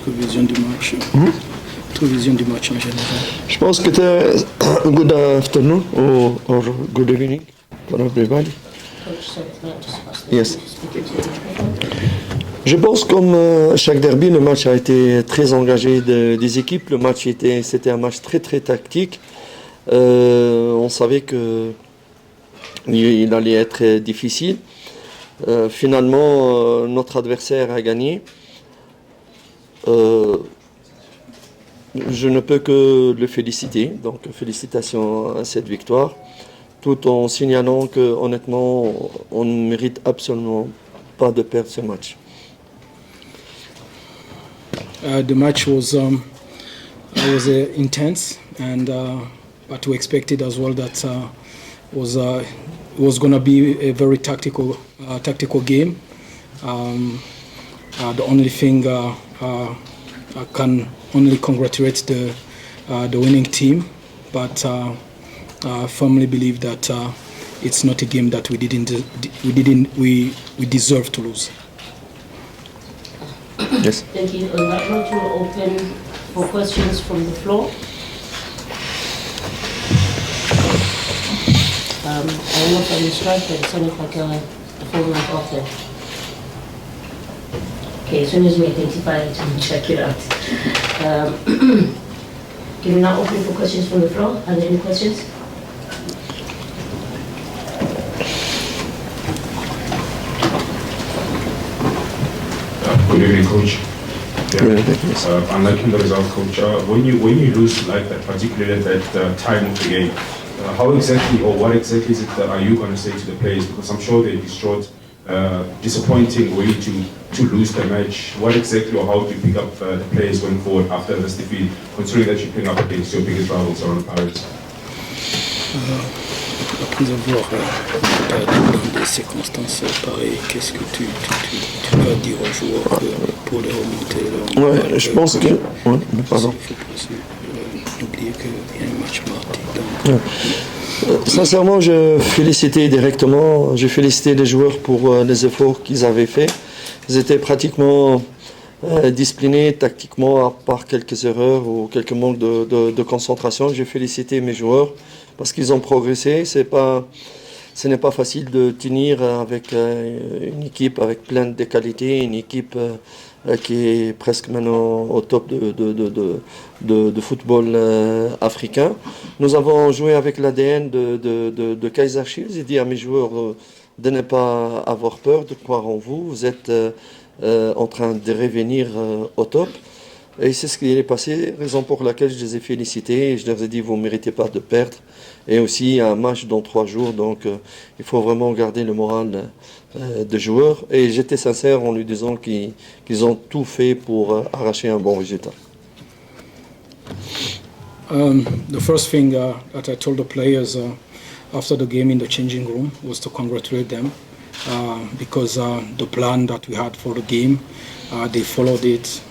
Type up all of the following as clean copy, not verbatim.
votre vision du match, votre vision du match en général. Je pense que c'était good afternoon or good evening for everybody. Yes. Je pense comme chaque derby, le match a été très engagé des équipes. Le match c'était un match très très tactique. On savait que il allait être difficile. Finalement, notre adversaire a gagné. Je ne peux que le féliciter. Donc félicitations à cette victoire, tout en signalant que honnêtement, on ne mérite absolument pas de perdre ce match. The match was intense, and but we expected as well that it was going to be a very tactical game. The only thing I can only congratulate the winning team, but I firmly believe that it's not a game that we deserve to lose. Yes. Thank you. On that note, we'll open for questions from the floor. I don't know if I'm strike, but it sounded like a phone went off there. Okay, as soon as we identify it, we'll check it out. Can we now open for questions from the floor? Are there any questions? Good evening, Coach. Unlike in the result, Coach, when you lose like that, particularly at that time of the game, how exactly or what exactly is it that are you going to say to the players? Because I'm sure they're distraught, disappointing way to lose the match. What exactly or how do you pick up the players going forward after this defeat, considering that you're playing up against your biggest rivals around Paris? Après avoir dans des circonstances pareilles, qu'est-ce que tu vas dire aux joueurs pour les remonter là? Ouais, je pense que... Ouais, pardon. Il faut pas oublier qu'il y a un match mardi. Sincèrement, je félicitais directement, j'ai félicité les joueurs pour les efforts qu'ils avaient faits. Ils étaient pratiquement disciplinés tactiquement, à part quelques erreurs ou quelques manques de concentration. J'ai félicité mes joueurs parce qu'ils ont progressé. Ce n'est pas facile de tenir avec une équipe avec plein de qualités, une équipe qui est presque maintenant au top de football africain. Nous avons joué avec l'ADN de Kaizer Chiefs. J'ai dit à mes joueurs de ne pas avoir peur, de croire en vous. Vous êtes en train de revenir au top. Et c'est ce qui est passé, raison pour laquelle je les ai félicités. Je leur ai dit, vous ne méritez pas de perdre. Et aussi un match dans 3 jours, donc il faut vraiment garder le moral des joueurs. Et j'étais sincère en lui disant qu'ils ont tout fait pour arracher un bon résultat. The first thing that I told the players after the game in the changing room was to congratulate them because the plan that we had for the game, they followed it.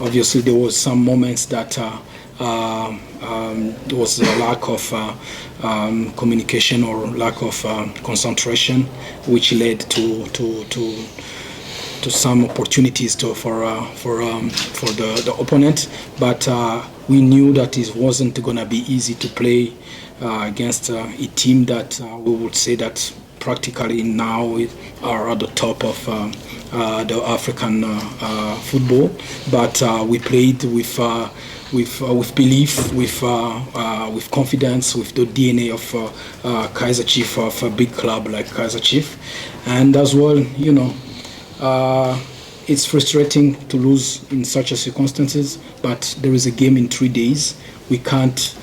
Obviously, there was some moments that there was a lack of communication or lack of concentration, which led to some opportunities for the opponent. But we knew that it wasn't going to be easy to play against a team that we would say that practically now are at the top of the African football. But we played with belief, with confidence, with the DNA of Kaizer Chiefs, of a big club like Kaizer Chiefs. And as well, you know, it's frustrating to lose in such a circumstances, but there is a game in 3 days. We can't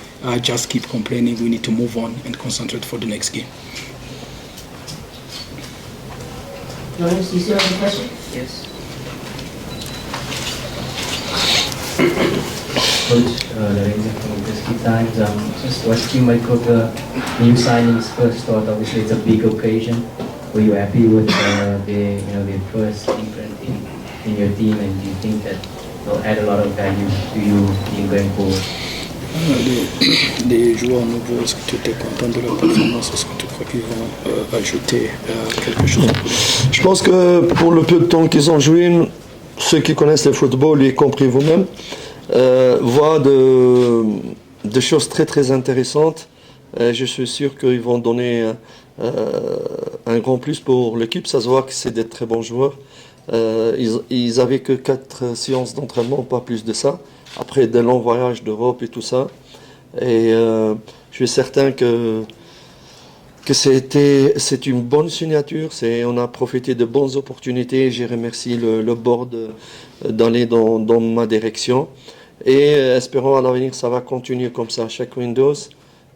just keep complaining. We need to move on and concentrate for the next game. Lawrence, do you still have a question? Yes. Coach, Lorenzo from Whiskey Times. Just what you make of the new signings first thought? Obviously, it's a big occasion. Were you happy with their first imprint in your team, and do you think that they'll add a lot of value to you in going forward? Les joueurs nouveaux, est-ce que tu étais content de leur performance? Est-ce que tu crois qu'ils vont ajouter quelque chose? Je pense que pour le peu de temps qu'ils ont joué, ceux qui connaissent le football, y compris vous-même, voient de choses très très intéressantes. Je suis sûr qu'ils vont donner un grand plus pour l'équipe. Ça se voit que c'est des très bons joueurs. Ils avaient que 4 séances d'entraînement, pas plus de ça, après de longs voyages d'Europe et tout ça. Et je suis certain que c'est une bonne signature. On a profité de bonnes opportunités. Je remercie le board d'aller dans ma direction. Et espérons à l'avenir, ça va continuer comme ça, chaque Windows.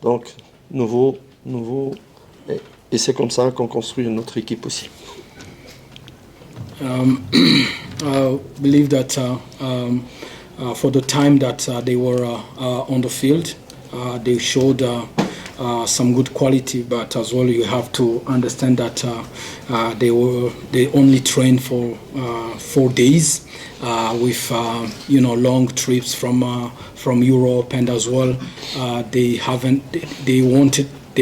Donc, nouveau. Et c'est comme ça qu'on construit notre équipe aussi. I believe that for the time that they were on the field, they showed some good quality, but as well you have to understand that they only trained for 4 days with long trips from Europe, and as well they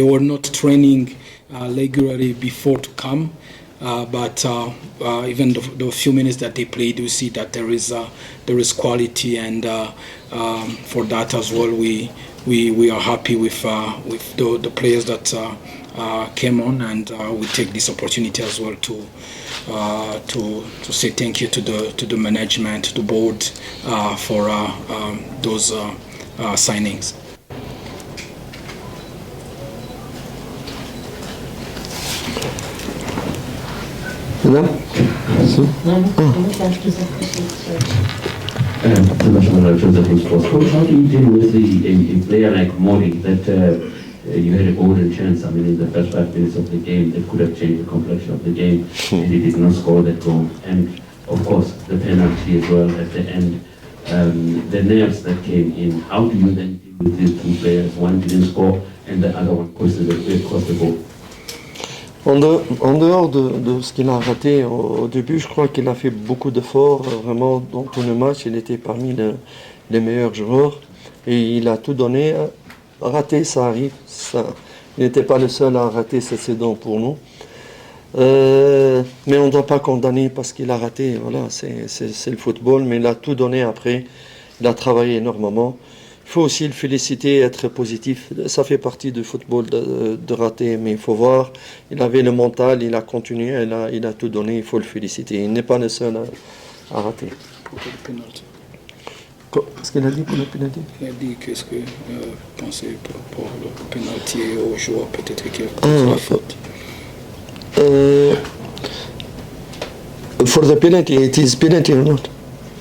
were not training regularly before to come. But even the few minutes that they played, you see that there is quality, and for that as well, we are happy with the players that came on, and we take this opportunity as well to say thank you to the management, to the board for those signings. Madame? Coach, how do you deal with a player like Mmodi that you had a golden chance, in the first 5 minutes of the game that could have changed the complexion of the game, and he did not score that goal, and of course the penalty as well at the end, the nerves that came in. How do you then deal with these 2 players? One didn't score and the other one cost the goal. En dehors de ce qu'il a raté au début, je crois qu'il a fait beaucoup d'efforts. Vraiment, dans tout le match, il était parmi les meilleurs joueurs. Et il a tout donné. Rater, ça arrive. Il n'était pas le seul à rater cette saison pour nous. Mais on ne doit pas condamner parce qu'il a raté. Voilà, c'est le football. Mais il a tout donné après. Il a travaillé énormément. Il faut aussi le féliciter, être positif. Ça fait partie du football de rater, mais il faut voir. Il avait le mental, il a continué, il a tout donné, il faut le féliciter. Il n'est pas le seul à rater. Pour le penalty. Qu'est-ce qu'il a dit pour le penalty? Il a dit qu'est-ce que pensez pour le penalty au joueur, peut-être qu'il a la faute. For the penalty, it is penalty or not?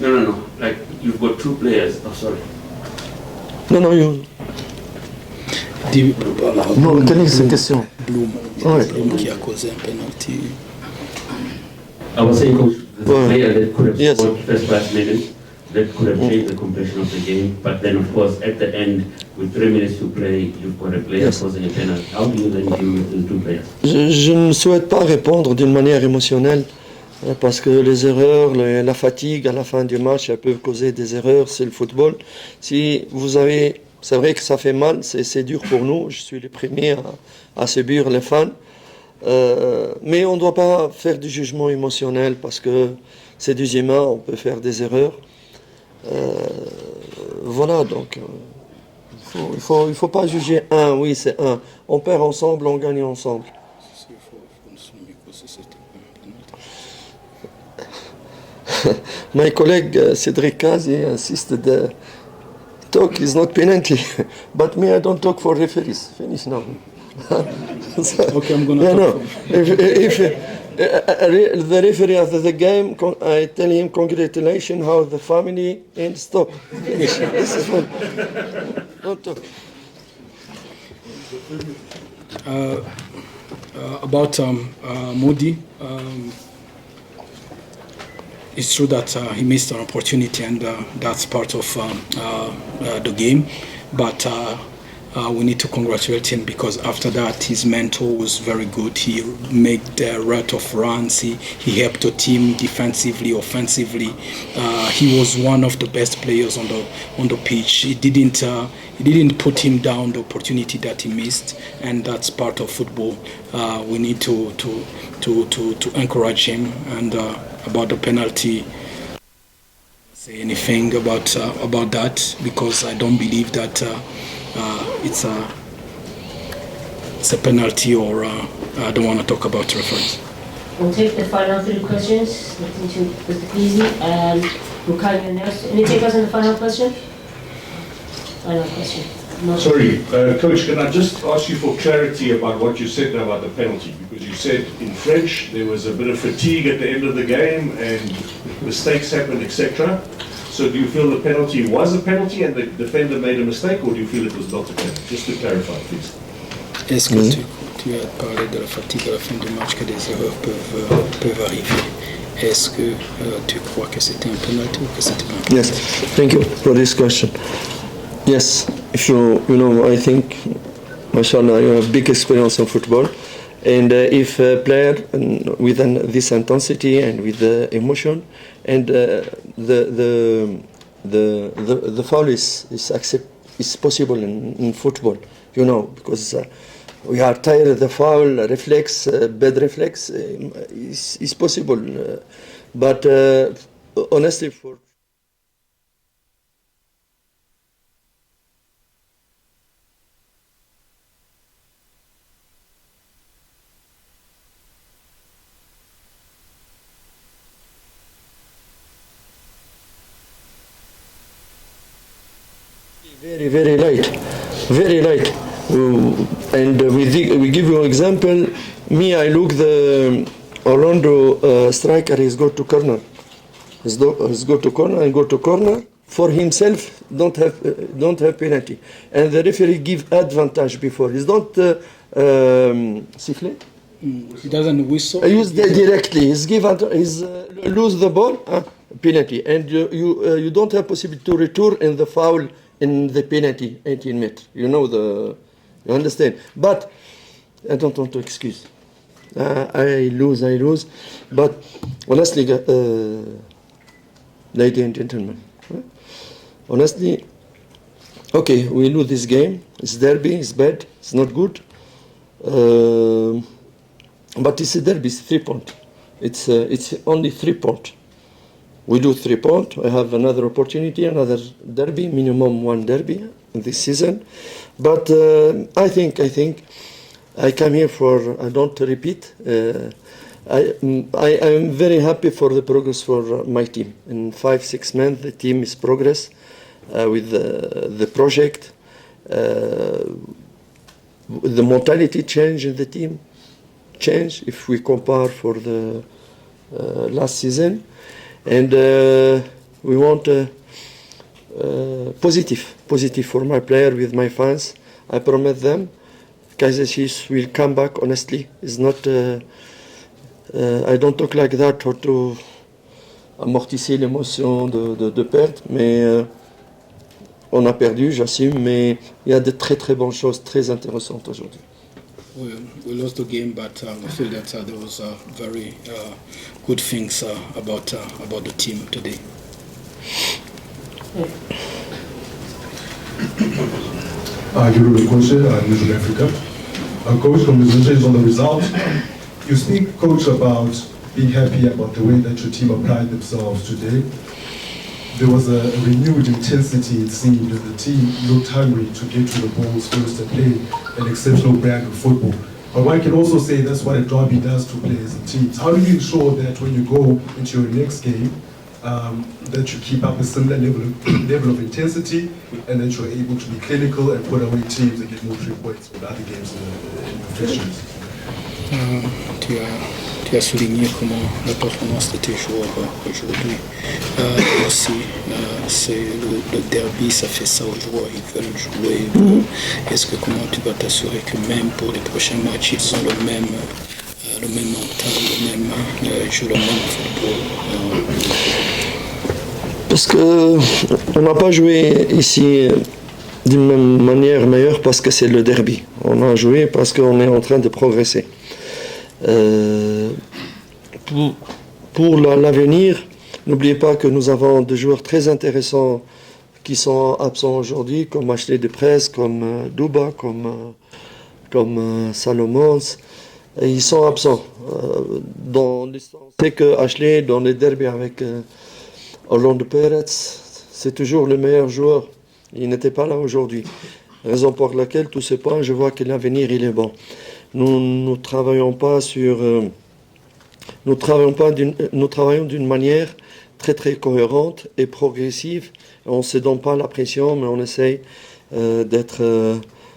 No. Like, you've got 2 players. Oh, sorry. Non, non, quelle est cette question? Bloom, Ouais. Bloom qui a causé un penalty. I was saying, Coach, the Well, player that could have yes. scored the first 5 minutes, that could have changed the complexion of the game, but then of course at the end, with 3 minutes to play, you've got a player Yes. causing a penalty. How do you then deal with the 2 players? Je ne souhaite pas répondre d'une manière émotionnelle parce que les erreurs, la fatigue à la fin du match, elles peuvent causer des erreurs, c'est le football. Si vous avez, c'est vrai que ça fait mal, c'est dur pour nous, je suis le premier à subir les fans, mais on ne doit pas faire du jugement émotionnel parce que c'est des humains, on peut faire des erreurs. Voilà, donc il faut pas juger oui c'est on perd ensemble, on gagne ensemble. My colleague Cedric Kazi insisted talk is not penalty, but me I don't talk for referees. Finish now. Okay, I'm gonna Yeah, talk. no. If the referee after the game, I tell him congratulations, how the family, and stop. Finish. This is fun. Don't talk. About Mmodi, it's true that he missed an opportunity, and that's part of the game. But we need to congratulate him because after that, his mentor was very good. He made a lot of runs. He helped the team defensively, offensively. He was one of the best players on the pitch. He didn't put him down the opportunity that he missed, and that's part of football. We need to encourage him. And about the penalty, say anything about that because I don't believe that it's a penalty or I don't want to talk about referees. We'll take the final 3 questions. Nothing too easy. And we'll carry on next. Any takers on the final question? Final question. No. Sorry, Coach, can I just ask you for clarity about what you said now about the penalty? Because you said in French there was a bit of fatigue at the end of the game and mistakes happened, etc. So do you feel the penalty was a penalty and the defender made a mistake, or do you feel it was not a penalty? Just to clarify, please. Est-ce que tu as parlé de la fatigue à la fin du match, que des erreurs peuvent arriver? Est-ce que tu crois que c'était un penalty ou que c'était pas un penalty? Yes, thank you for this question. Yes, if you know, I think, mashallah, you have big experience in football, and if a player with this intensity and with the emotion, and the foul is possible in football, you know, because we are tired of the foul reflex, bad reflex is possible, but honestly for. Very light, very light. And we give you an example. Me, I look the Orlando striker. He's go to corner. He's go to corner and go to corner. For himself, don't have penalty. And the referee give advantage before. He's don't siffler. He doesn't whistle. I use that directly. He's lose the ball, penalty, and you don't have possibility to return in the foul in the penalty 18 meters. You understand. But I don't want to excuse. I lose. But honestly, ladies and gentlemen, honestly, okay, we lose this game. It's derby. It's bad. It's not good. But it's a derby, it's 3 points. It's only 3 points. We do 3 points. I have another opportunity, another derby, minimum 1 derby in this season. But I think I come here for, I don't repeat. I am very happy for the progress for my team. In 5-6 months, the team is progress with the project, the mentality change in the team. Change if we compare for the last season, and we want positive for my player with my fans. I promise them Kaizer Chiefs will come back. Honestly, it's not I don't talk like that or to amortisser l'émotion de perdre, mais on a perdu, j'assume, mais il y a de très bonnes choses très intéressantes aujourd'hui. We lost the game, but I feel that there was very good things about the team today. You're coach, News of Africa. Coach, congratulations on the result. You speak, Coach, about being happy about the way that your team applied themselves today. There was a renewed intensity, it seemed, and the team looked hungry to get to the balls first and play an exceptional brand of football. But one can also say that's what a derby does to players and teams. How do you ensure that when you go into your next game, that you keep up a similar level of intensity and that you're able to be clinical and put away teams and get more 3 points with other games in your fixtures? Tu as souligné comment la performance de tes joueurs aujourd'hui. Aussi, c'est le derby, ça fait ça aux joueurs, ils veulent jouer. Est-ce que comment tu vas t'assurer que même pour les prochains matchs, ils ont le même mental, jouent le même football? Parce que on n'a pas joué ici d'une même manière meilleure parce que c'est le derby. On a joué parce qu'on est en train de progresser. Pour l'avenir, n'oubliez pas que nous avons des joueurs très intéressants qui sont absents aujourd'hui, comme Ashley de Presse, comme Duba, comme Salomons. Et ils sont absents. On sait que Ashley, dans les derbys avec Orlando Pérez, c'est toujours le meilleur joueur. Il n'était pas là aujourd'hui. Raison pour laquelle, tous ces points, je vois que l'avenir, il est bon. Nous travaillons d'une manière très très cohérente et progressive. On ne se donne pas la pression, mais on essaye d'être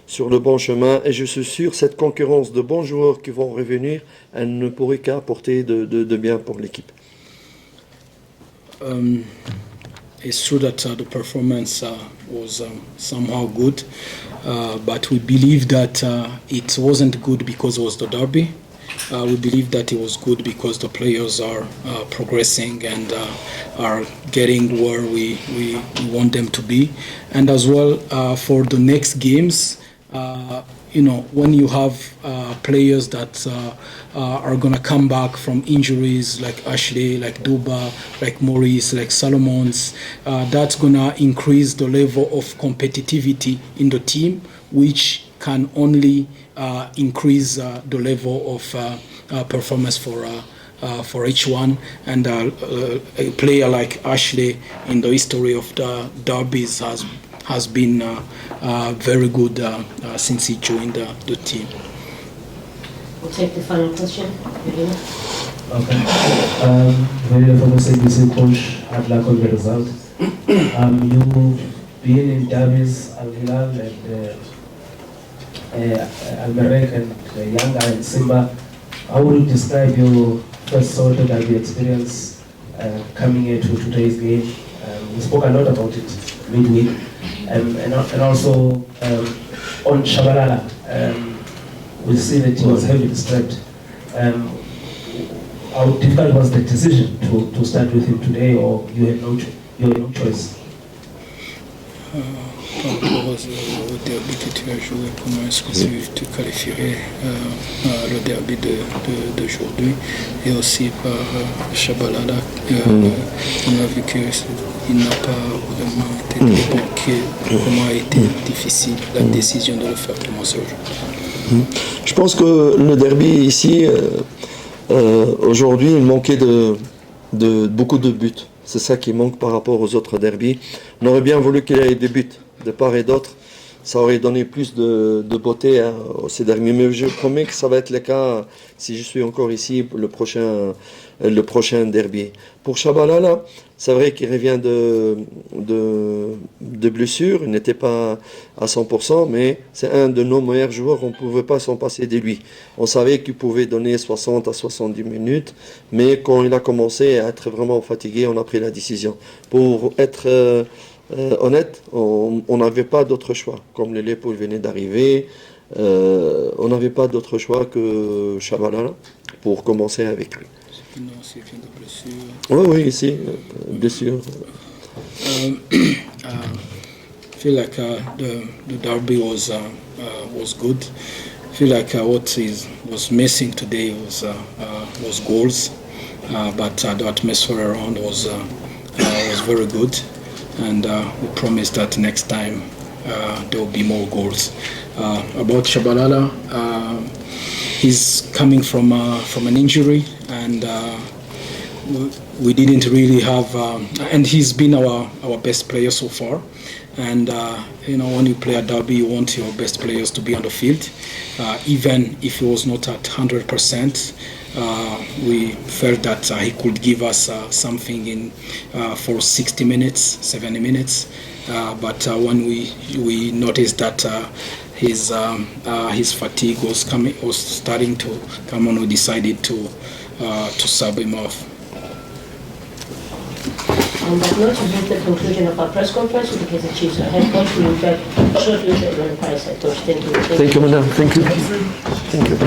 sur le bon chemin. Et je suis sûr que cette concurrence de bons joueurs qui vont revenir, elle ne pourrait qu'apporter de bien pour l'équipe. It's true that the performance was somehow good, but we believe that it wasn't good because it was the derby. We believe that it was good because the players are progressing and are getting where we want them to be. And as well, for the next games, when you have players that are going to come back from injuries like Ashley, like Duba, like Maurice, like Solomons, that's going to increase the level of competitivity in the team, which can only increase the level of performance for each one. And a player like Ashley in the history of the derbies has been very good since he joined the team. We'll take the final question. Okay. Very for the coach, had luck on the result. You've been in derbies, Al Hilal and Al Merreikh and Yanga and Simba. How would you describe your first Soweto Derby experience coming into today's game? We spoke a lot about it midweek. And also on Shabalala, we see that he was heavily disturbed. How difficult was the decision to start with him today, or you had no choice? Par rapport au derby que tu as joué, comment est-ce que tu qualifierais le derby d'aujourd'hui et aussi par Shabalala, on a vu qu'il n'a pas vraiment été débloqué. Comment a été difficile la décision de le faire commencer aujourd'hui? Je pense que le derby ici, aujourd'hui, il manquait de beaucoup de buts. C'est ça qui manque par rapport aux autres derbys. On aurait bien voulu qu'il y ait des buts de part et d'autre. Ça aurait donné plus de beauté à ces derbies. Mais je promets que ça va être le cas si je suis encore ici pour le prochain derby. Pour Shabalala, c'est vrai qu'il revient de blessure. Il n'était pas à 100%, mais c'est un de nos meilleurs joueurs. On ne pouvait pas s'en passer de lui. On savait qu'il pouvait donner 60 à 70 minutes, mais quand il a commencé à être vraiment fatigué, on a pris la décision. Pour être honnête, on n'avait pas d'autre choix. Comme Lilepo venait d'arriver, on n'avait pas d'autre choix que Shabalala pour commencer avec lui. Oui, ici, blessure. I feel like the derby was good. I feel like what was missing today was goals, but the atmosphere around was very good. And we promise that next time there will be more goals. About Shabalala, he's coming from an injury, and we didn't really have, and he's been our best player so far. And when you play a derby, you want your best players to be on the field, even if he was not at 100%. We felt that he could give us something for 60 minutes, 70 minutes. But when we noticed that his fatigue was starting to come on, we decided to sub him off. On that note, we reach the conclusion of our press conference with the Kaizer Chiefs. Our head coach will be back shortly with the Run Paris head coach. Thank you. Thank you, madam. Thank you. Thank you.